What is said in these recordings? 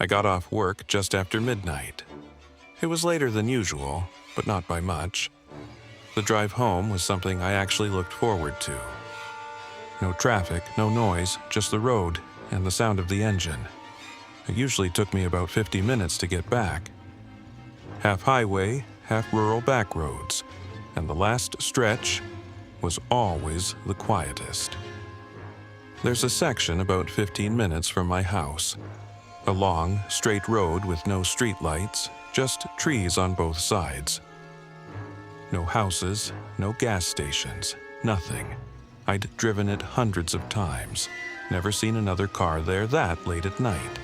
I got off work just after midnight. It was later than usual, but not by much. The drive home was something I actually looked forward to. No traffic, no noise, just the road and the sound of the engine. It usually took me about 50 minutes to get back. Half highway, half rural back roads, and the last stretch was always the quietest. There's a section about 15 minutes from my house. A long, straight road with no streetlights, just trees on both sides. No houses, no gas stations, nothing. I'd driven it hundreds of times, never seen another car there that late at night.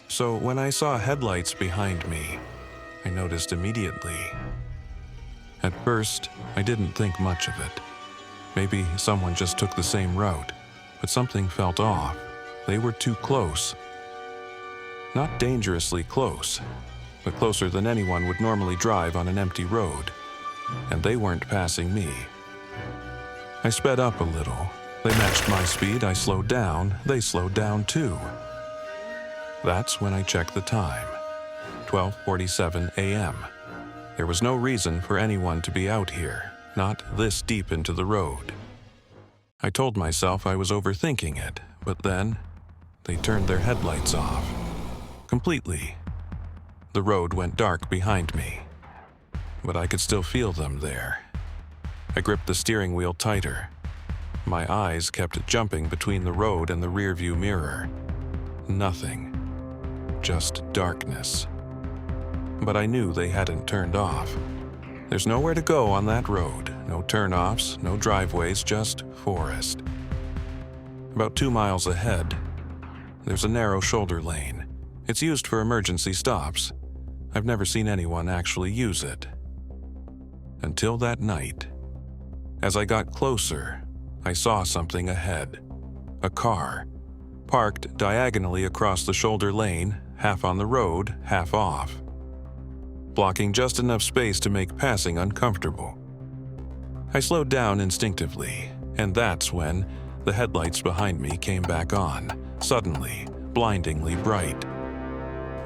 So when I saw headlights behind me, I noticed immediately. At first, I didn't think much of it. Maybe someone just took the same route, but something felt off. They were too close. Not dangerously close, but closer than anyone would normally drive on an empty road, and they weren't passing me. I sped up a little. They matched my speed. I slowed down. They slowed down too. That's when I checked the time. 12:47 a.m. There was no reason for anyone to be out here, not this deep into the road. I told myself I was overthinking it, but then they turned their headlights off. Completely. The road went dark behind me, but I could still feel them there. I gripped the steering wheel tighter. My eyes kept jumping between the road and the rearview mirror. Nothing. Just darkness. But I knew they hadn't turned off. There's nowhere to go on that road. No turnoffs, no driveways, just forest. About 2 miles ahead, there's a narrow shoulder lane. It's used for emergency stops. I've never seen anyone actually use it. Until that night. As I got closer, I saw something ahead. A car, parked diagonally across the shoulder lane, half on the road, half off, blocking just enough space to make passing uncomfortable. I slowed down instinctively, and that's when the headlights behind me came back on, suddenly, blindingly bright.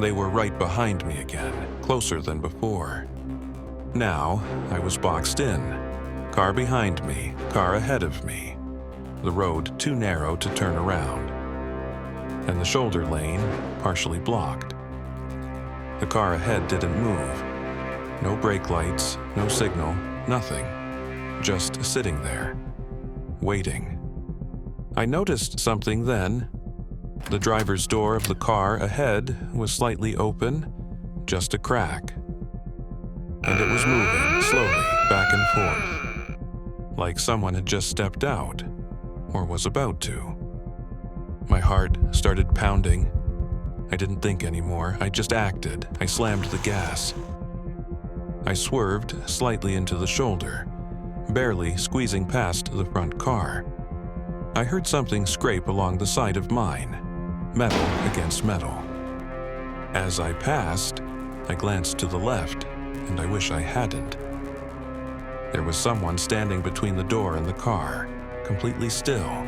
They were right behind me again, closer than before. Now, I was boxed in. Car behind me, car ahead of me. The road too narrow to turn around. And the shoulder lane partially blocked. The car ahead didn't move. No brake lights, no signal, nothing. Just sitting there, waiting. I noticed something then. The driver's door of the car ahead was slightly open, just a crack. And it was moving slowly back and forth, like someone had just stepped out, or was about to. My heart started pounding. I didn't think anymore, I just acted. I slammed the gas. I swerved slightly into the shoulder, barely squeezing past the front car. I heard something scrape along the side of mine, metal against metal. As I passed, I glanced to the left, and I wish I hadn't. There was someone standing between the door and the car, completely still,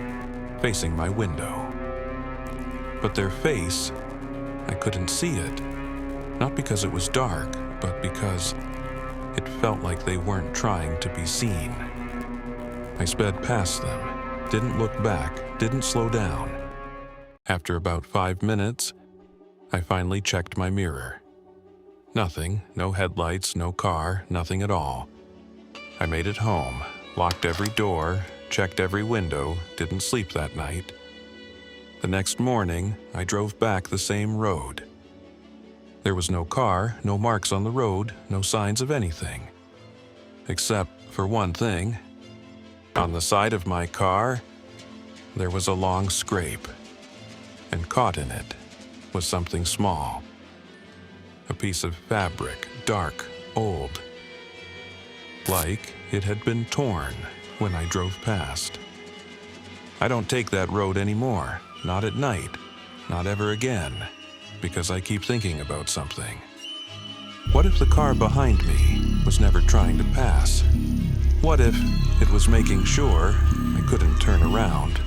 facing my window. But their face, I couldn't see it. Not because it was dark, but because it felt like they weren't trying to be seen. I sped past them, didn't look back, didn't slow down. After about 5 minutes, I finally checked my mirror. Nothing, no headlights, no car, nothing at all. I made it home, locked every door, checked every window, didn't sleep that night. The next morning, I drove back the same road. There was no car, no marks on the road, no signs of anything. Except for one thing. On the side of my car, there was a long scrape, and caught in it was something small. A piece of fabric, dark, old. Like it had been torn when I drove past. I don't take that road anymore, not at night, not ever again, because I keep thinking about something. What if the car behind me was never trying to pass? What if it was making sure I couldn't turn around?